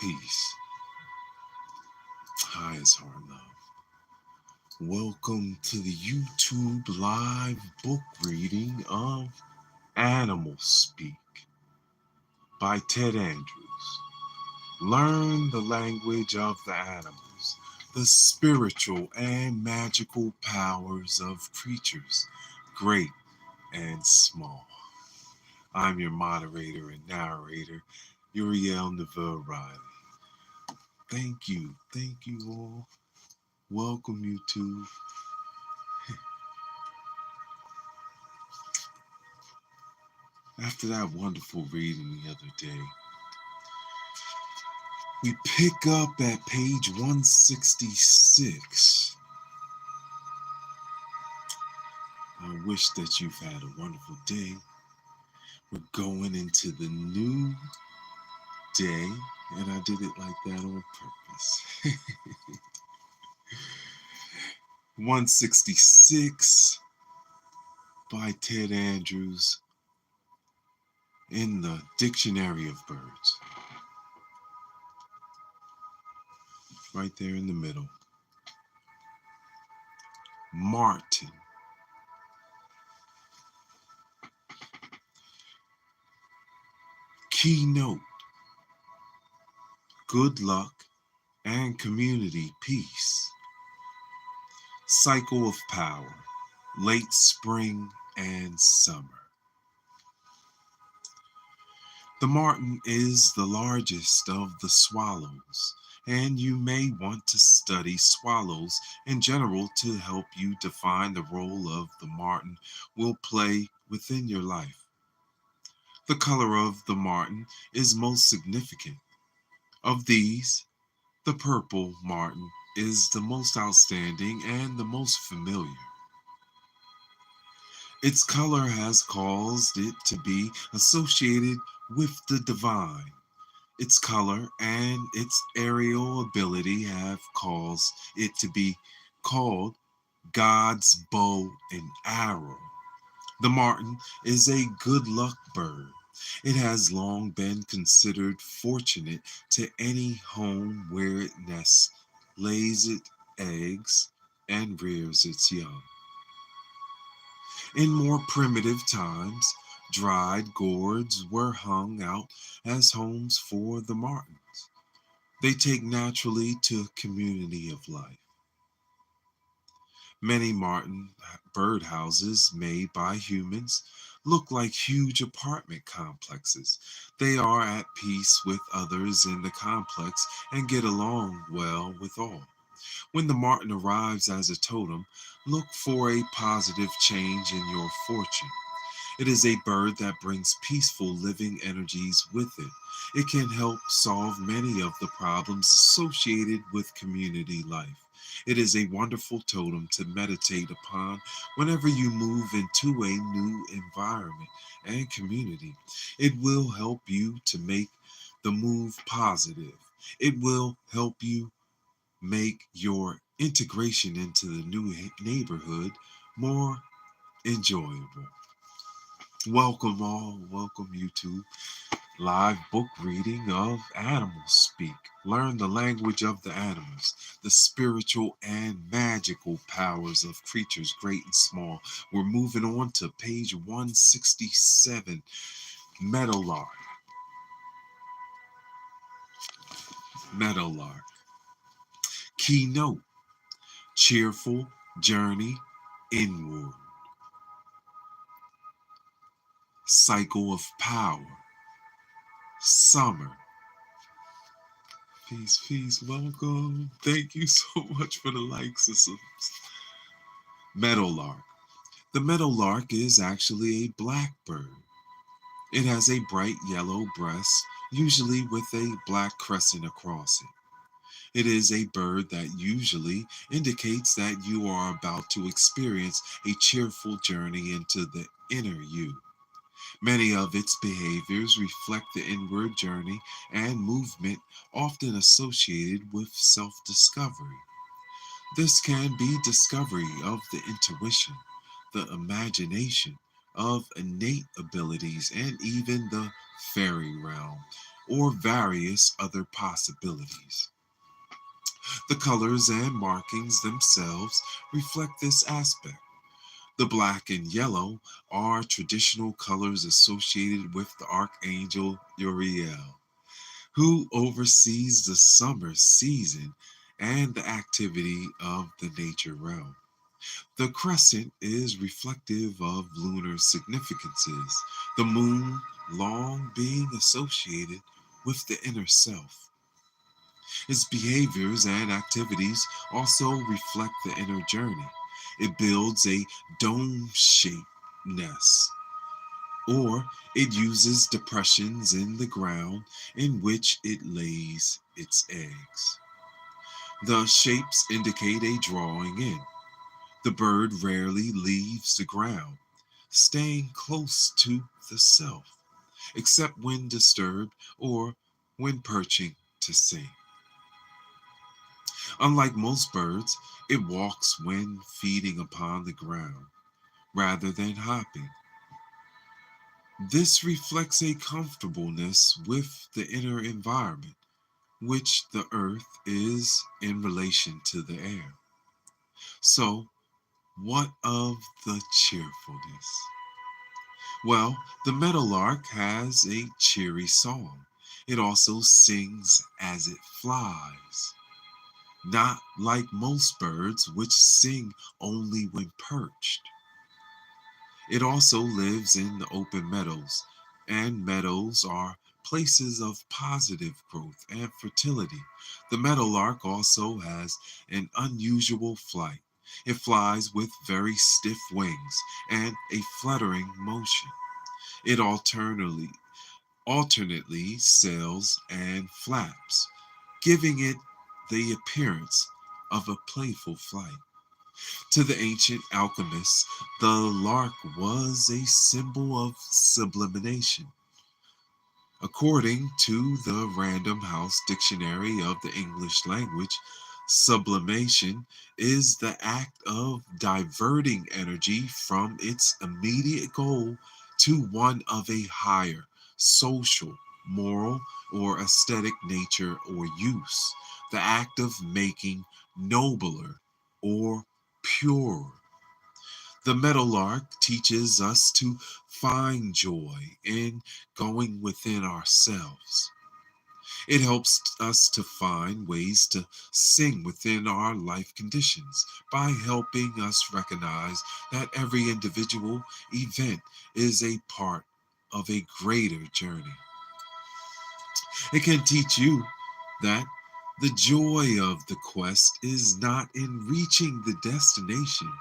Peace. Hi, it's Heart Love. Welcome to the YouTube live book reading of Animal Speak by Ted Andrews. Learn the language of the animals, the spiritual and magical powers of creatures, great and small. I'm your moderator and narrator, Uriel. Thank you all. Welcome you to after that wonderful reading the other day. We pick up at page 166. I wish that you've had a wonderful day. We're going into the new day, and I did it like that on purpose. 166 by Ted Andrews in the Dictionary of Birds. Right there in the middle. Martin. Keynote. Good luck and community peace. Cycle of power. Late spring and summer. The martin is the largest of the swallows, and you may want to study swallows in general to help you define the role of the martin will play within your life. The color of the martin is most significant. Of these, the purple martin is the most outstanding and the most familiar. Its color has caused it to be associated with the divine. Its color and its aerial ability have caused it to be called God's bow and arrow. The martin is a good luck bird. It has long been considered fortunate to any home where it nests, lays its eggs, and rears its young. In more primitive times, dried gourds were hung out as homes for the martins. They take naturally to community of life. Many martin birdhouses made by humans look like huge apartment complexes. They are at peace with others in the complex and get along well with all. When the martin arrives as a totem, look for a positive change in your fortune. It is a bird that brings peaceful living energies with it. It can help solve many of the problems associated with community life. It is a wonderful totem to meditate upon whenever you move into a new environment and community. It will help you to make the move positive. It will help you make your integration into the new neighborhood more enjoyable. Welcome all, welcome YouTube. Live book reading of Animal Speak. Learn the language of the animals, the spiritual and magical powers of creatures great and small. We're moving on to page 167, Meadowlark. Meadowlark. Keynote, cheerful journey inward. Cycle of power. Summer. Peace, welcome. Thank you so much for the likes and subs. Meadowlark. The meadowlark is actually a blackbird. It has a bright yellow breast, usually with a black crescent across it. It is a bird that usually indicates that you are about to experience a cheerful journey into the inner you. Many of its behaviors reflect the inward journey and movement often associated with self-discovery. This can be discovery of the intuition, the imagination, of innate abilities, and even the fairy realm. or various other possibilities. The colors and markings themselves reflect this aspect. The black and yellow are traditional colors associated with the archangel Uriel, who oversees the summer season and the activity of the nature realm. The crescent is reflective of lunar significances, the moon long being associated with the inner self. Its behaviors and activities also reflect the inner journey. It builds a dome shaped nest, or it uses depressions in the ground in which it lays its eggs. The shapes indicate a drawing in. The bird rarely leaves the ground, staying close to the self, except when disturbed or when perching to sing. Unlike most birds, it walks when feeding upon the ground rather than hopping. This reflects a comfortableness with the inner environment, which the earth is in relation to the air. So, what of the cheerfulness? Well, the meadowlark has a cheery song. It also sings as it flies, not like most birds, which sing only when perched. It also lives in the open meadows, and meadows are places of positive growth and fertility. The meadowlark also has an unusual flight. It flies with very stiff wings and a fluttering motion. It alternately sails and flaps, giving it the appearance of a playful flight. To the ancient alchemists, the lark was a symbol of sublimation. According to the Random House Dictionary of the English Language, sublimation is the act of diverting energy from its immediate goal to one of a higher social, moral, or aesthetic nature or use. The act of making nobler or purer. The meadowlark teaches us to find joy in going within ourselves. It helps us to find ways to sing within our life conditions by helping us recognize that every individual event is a part of a greater journey. It can teach you that the joy of the quest is not in reaching the destination,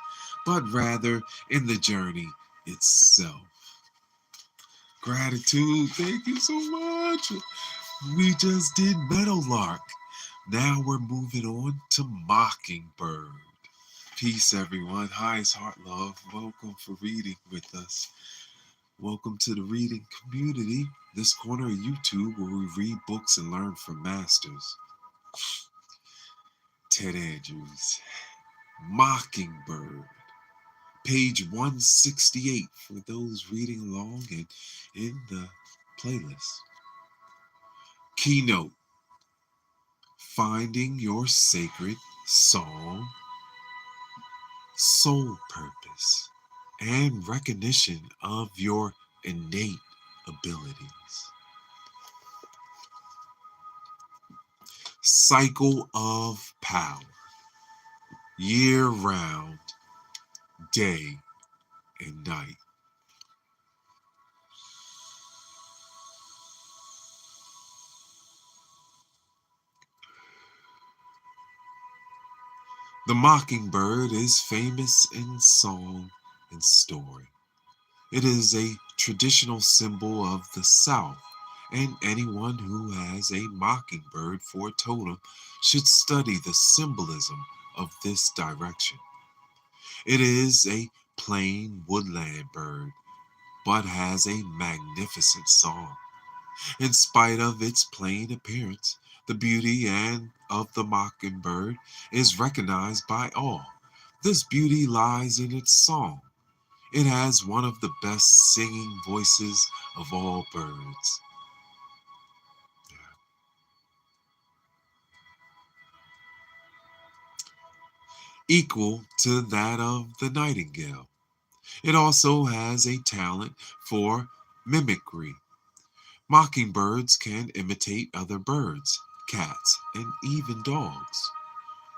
but rather in the journey itself. Gratitude. Thank you so much. We just did Meadowlark. Now we're moving on to Mockingbird. Peace, everyone. Hi, it's Heart Love. Welcome for reading with us. Welcome to the reading community, this corner of YouTube where we read books and learn from masters. Ted Andrews, Mockingbird, page 168 for those reading along and in the playlist. Keynote: finding your sacred song, soul purpose, and recognition of your innate abilities. Cycle of power, year round, day and night. The mockingbird is famous in song and story. It is a traditional symbol of the South, and anyone who has a mockingbird for a totem should study the symbolism of this direction. It is a plain woodland bird, but has a magnificent song. In spite of its plain appearance, the beauty and of the mockingbird is recognized by all. This beauty lies in its song. It has one of the best singing voices of all birds. equal to that of the nightingale. It also has a talent for mimicry. Mockingbirds can imitate other birds, cats, and even dogs.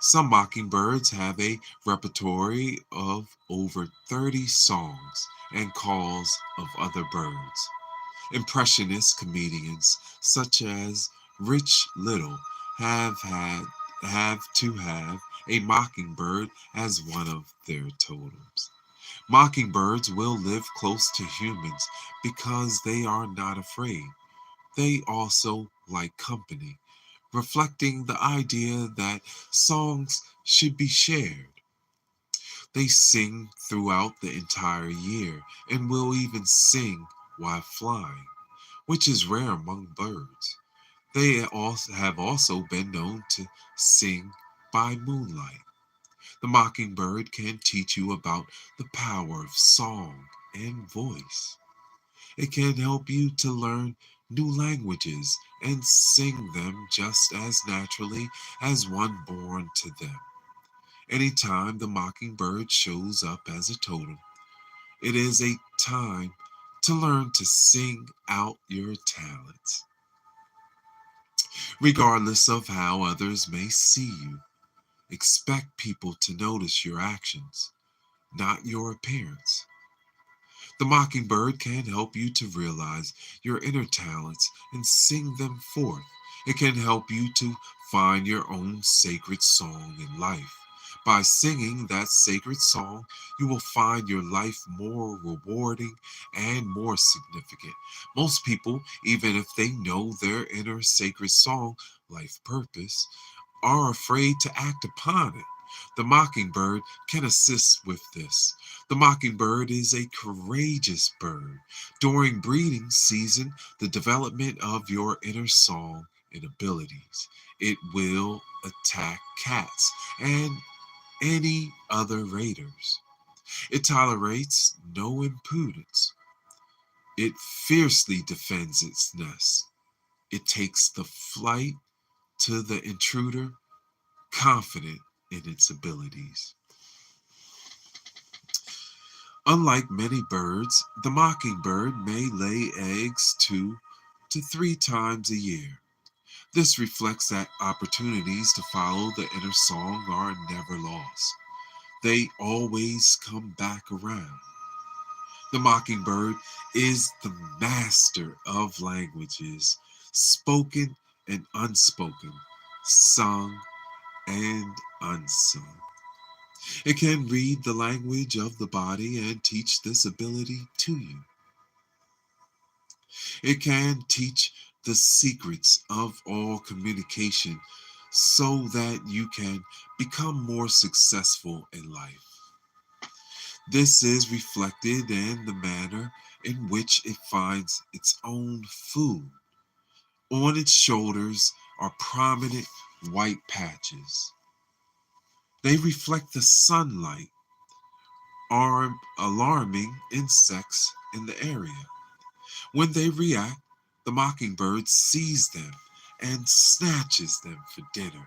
Some mockingbirds have a repertoire of over 30 songs and calls of other birds. Impressionist comedians such as Rich Little have had have to have a mockingbird as one of their totems. Mockingbirds will live close to humans because they are not afraid. They also like company, reflecting the idea that songs should be shared. They sing throughout the entire year and will even sing while flying, which is rare among birds. They also have also been known to sing by moonlight. The mockingbird can teach you about the power of song and voice. It can help you to learn new languages and sing them just as naturally as one born to them. Anytime the mockingbird shows up as a totem, it is a time to learn to sing out your talents. Regardless of how others may see you, expect people to notice your actions, not your appearance. The mockingbird can help you to realize your inner talents and sing them forth. It can help you to find your own sacred song in life. By singing that sacred song, you will find your life more rewarding and more significant. Most people, even if they know their inner sacred song, life purpose, are afraid to act upon it. The mockingbird can assist with this. The mockingbird is a courageous bird. During breeding season, the development of your inner song and abilities, it will attack cats and any other raiders. It tolerates no impudence. It fiercely defends its nest. It takes the flight to the intruder, confident in its abilities. Unlike many birds, the mockingbird may lay eggs 2 to 3 times a year. This reflects that opportunities to follow the inner song are never lost. They always come back around. The mockingbird is the master of languages, spoken and unspoken, sung and unsung. It can read the language of the body and teach this ability to you. It can teach the secrets of all communication so that you can become more successful in life. This is reflected in the manner in which it finds its own food. On its shoulders are prominent white patches. They reflect the sunlight, alarming insects in the area. When they react, the mockingbird sees them and snatches them for dinner.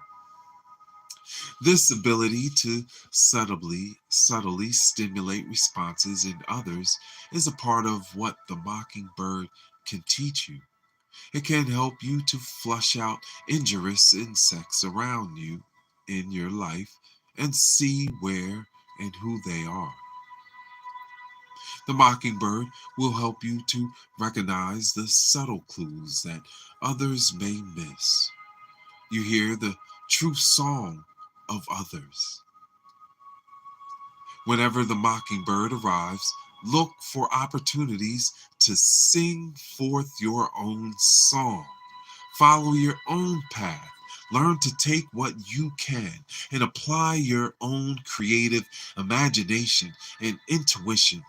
This ability to subtly stimulate responses in others is a part of what the mockingbird can teach you. It can help you to flush out injurious insects around you in your life and see where and who they are. The mockingbird will help you to recognize the subtle clues that others may miss. You hear the true song of others. Whenever the mockingbird arrives, look for opportunities to sing forth your own song. Follow your own path. Learn to take what you can and apply your own creative imagination and intuition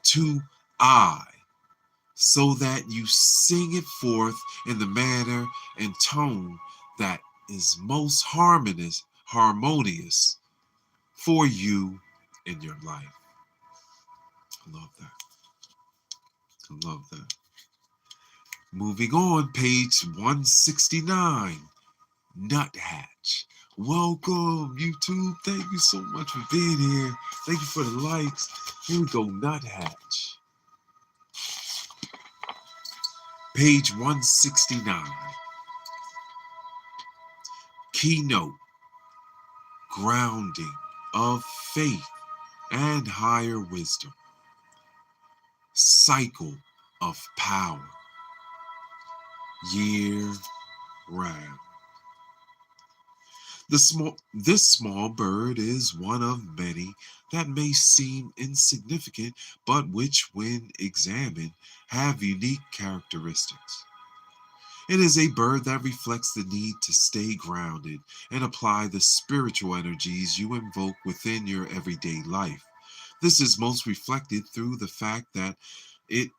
to I, so that you sing it forth in the manner and tone that is most harmonious for you in your life. I love that. I love that. Moving on, page 169. Nuthatch. Welcome, YouTube. Thank you so much for being here. Thank you for the likes. Here we go, Nuthatch. Page 169. Keynote: grounding of faith and higher wisdom. Cycle of power. Year round. This small bird is one of many that may seem insignificant, but which, when examined, have unique characteristics. It is a bird that reflects the need to stay grounded and apply the spiritual energies you invoke within your everyday life. This is most reflected through the fact that it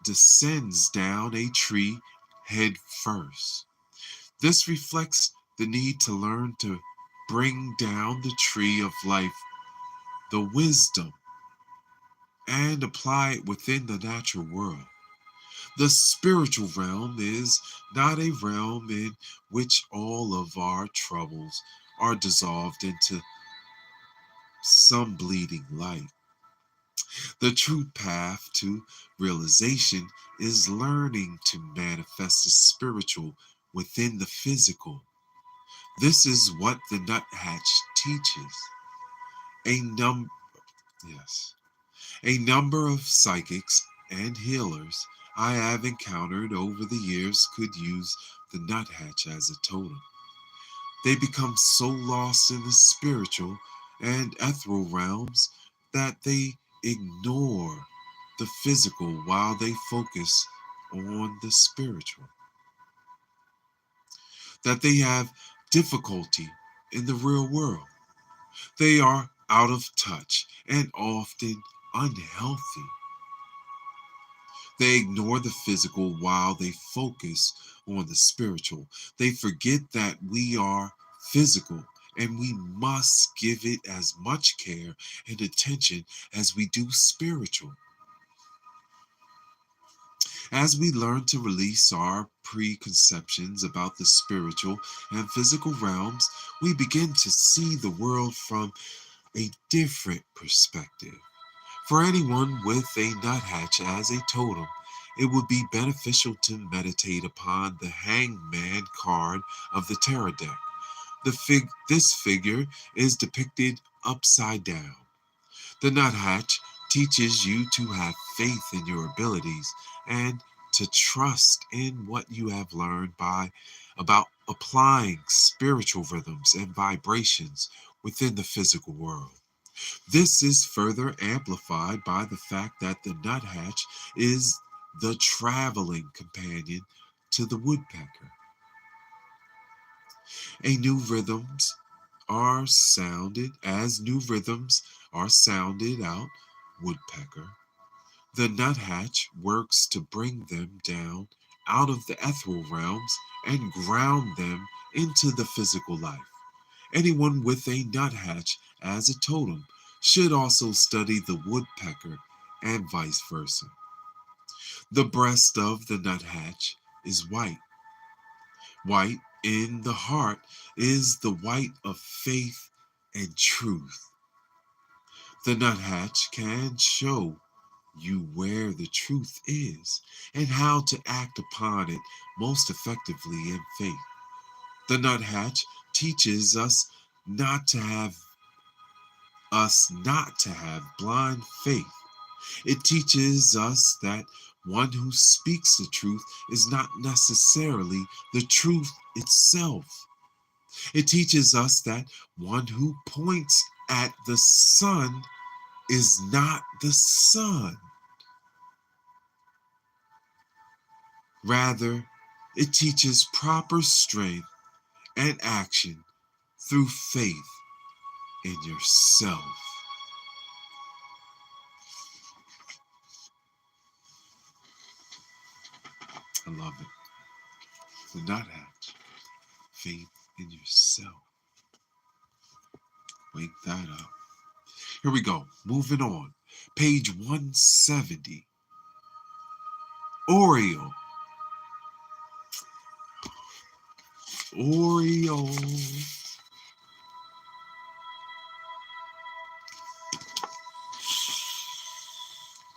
descends down a tree head first. This reflects the need to learn to bring down the tree of life, the wisdom, and apply it within the natural world. The spiritual realm is not a realm in which all of our troubles are dissolved into some bleeding light. The true path to realization is learning to manifest the spiritual within the physical. This is what the Nuthatch teaches. A num yes, a number of psychics and healers I have encountered over the years could use the Nuthatch as a totem. They become so lost in the spiritual and ethereal realms that they ignore the physical while they focus on the spiritual. That they have difficulty in the real world. They are out of touch and often unhealthy. They ignore the physical while they focus on the spiritual. They forget that we are physical and we must give it as much care and attention as we do spiritual. As we learn to release our preconceptions about the spiritual and physical realms, we begin to see the world from a different perspective. For anyone with a nuthatch as a totem, it would be beneficial to meditate upon the Hangman card of the tarot deck. This figure is depicted upside down. The nuthatch teaches you to have faith in your abilities and to trust in what you have learned by about applying spiritual rhythms and vibrations within the physical world. This is further amplified by the fact that the nuthatch is the traveling companion to the woodpecker. A new rhythms are sounded as new rhythms are sounded out woodpecker. The nuthatch works to bring them down out of the ethereal realms and ground them into the physical life. Anyone with a nuthatch as a totem should also study the woodpecker and vice versa. The breast of the nuthatch is white. White in the heart is the white of faith and truth. The nuthatch can show you where the truth is and how to act upon it most effectively in faith. The nuthatch teaches not to have blind faith. It teaches us that one who speaks the truth is not necessarily the truth itself. It teaches us that one who points at the sun is not the sun. Rather, it teaches proper strength and action through faith in yourself. I love it. The nuthatch. Faith in yourself. Wake that up. Here we go. Moving on. Page 170. Oriole. Oriole.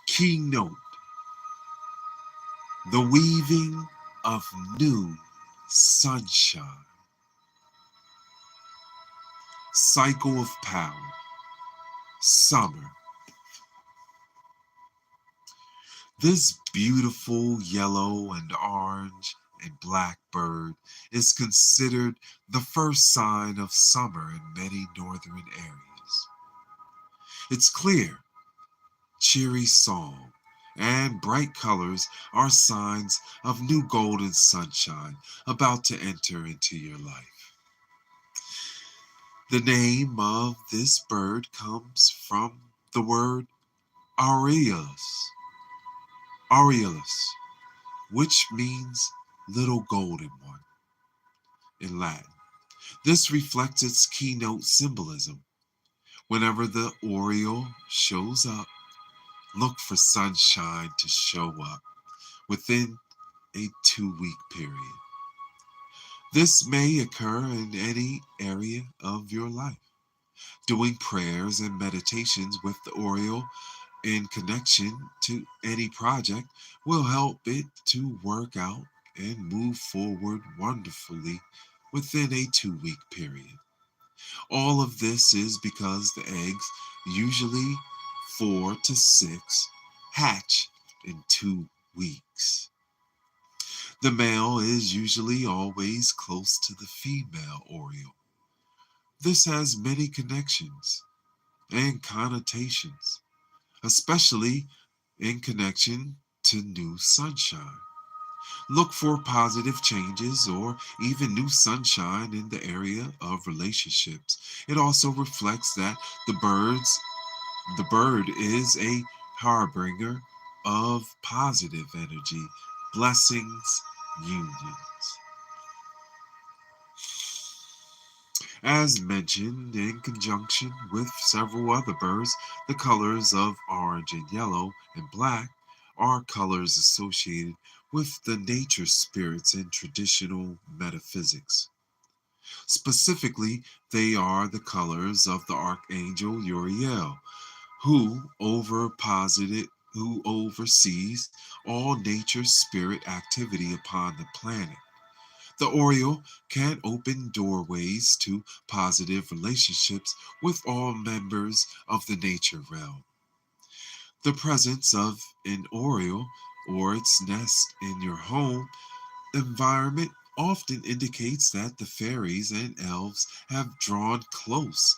Keynote: the weaving of new sunshine. Cycle of power. Summer. This beautiful yellow and orange and black bird is considered the first sign of summer in many northern areas. Its clear, cheery song and bright colors are signs of new golden sunshine about to enter into your life. The name of this bird comes from the word Aureolus, Aureolus, which means little golden one in Latin. This reflects its keynote symbolism. Whenever the Oriole shows up, look for sunshine to show up within a 2-week period. This may occur in any area of your life. Doing prayers and meditations with the Oriole in connection to any project will help it to work out and move forward wonderfully within a 2-week period. All of this is because the eggs, usually 4 to 6, hatch in 2 weeks. The male is usually always close to the female Oriole. This has many connections and connotations, especially in connection to new sunshine. Look for positive changes or even new sunshine in the area of relationships. It also reflects that the bird is a harbinger of positive energy, blessings, unions. As mentioned, in conjunction with several other birds, the colors of orange and yellow and black are colors associated with the nature spirits in traditional metaphysics. Specifically, they are the colors of the archangel Uriel, who oversees all nature spirit activity upon the planet. The Oriole can open doorways to positive relationships with all members of the nature realm. The presence of an Oriole or its nest in your home environment often indicates that the fairies and elves have drawn close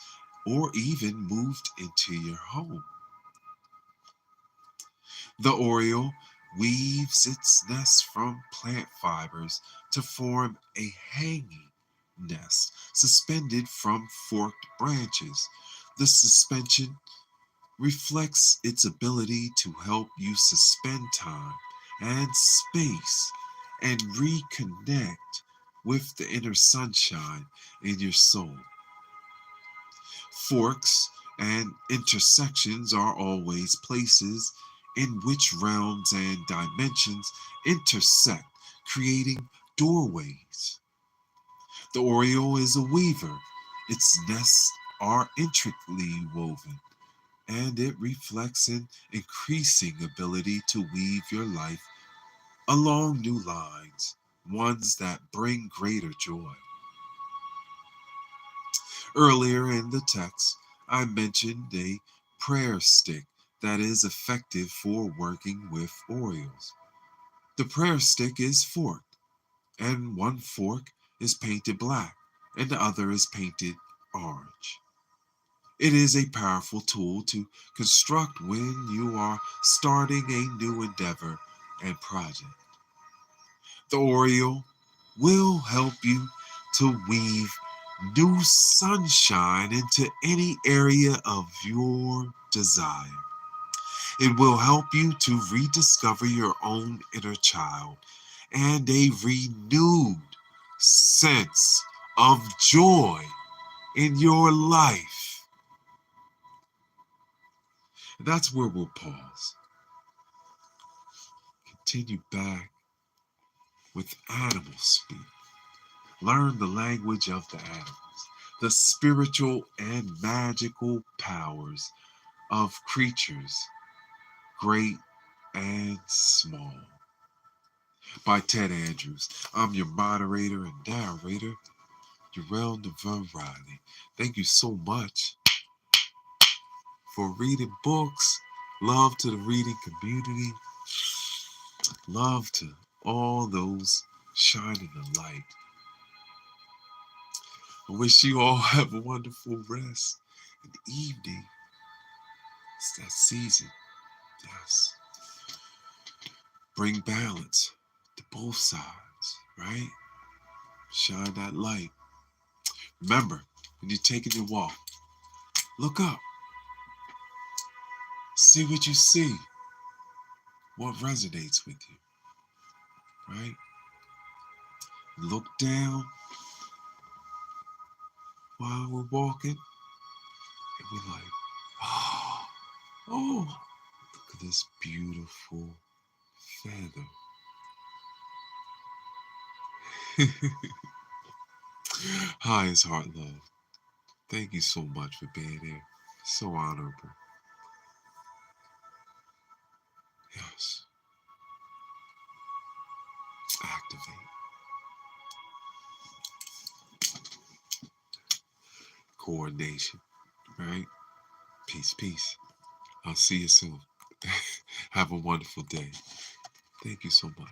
or even moved into your home. The Oriole weaves its nest from plant fibers to form a hanging nest suspended from forked branches. The suspension reflects its ability to help you suspend time and space and reconnect with the inner sunshine in your soul. Forks and intersections are always places in which realms and dimensions intersect, creating doorways. The Oriole is a weaver. Its nests are intricately woven, and it reflects an increasing ability to weave your life along new lines, ones that bring greater joy. Earlier in the text, I mentioned a prayer stick that is effective for working with Orioles. The prayer stick is forked, and one fork is painted black, and the other is painted orange. It is a powerful tool to construct when you are starting a new endeavor and project. The Oriole will help you to weave new sunshine into any area of your desire. It will help you to rediscover your own inner child and a renewed sense of joy in your life. And that's where we'll pause. Continue back with animal speak. Learn the language of the animals, the spiritual and magical powers of creatures, great and small. By Ted Andrews. I'm your moderator and narrator, Uriel Riley. Thank you so much for reading books. Love to the reading community. Love to all those shining the light. I wish you all have a wonderful rest and evening. It's that season. Yes. Bring balance to both sides, right? Shine that light. Remember, when you're taking your walk, look up. See what you see. What resonates with you, right? Look down while we're walking, and we're like, oh, look at this beautiful feather. Hi, it's Heart Love. Thank you so much for being here. So honorable. Yes. Activate. Coordination. Right? Peace, peace. I'll see you soon. Have a wonderful day. Thank you so much.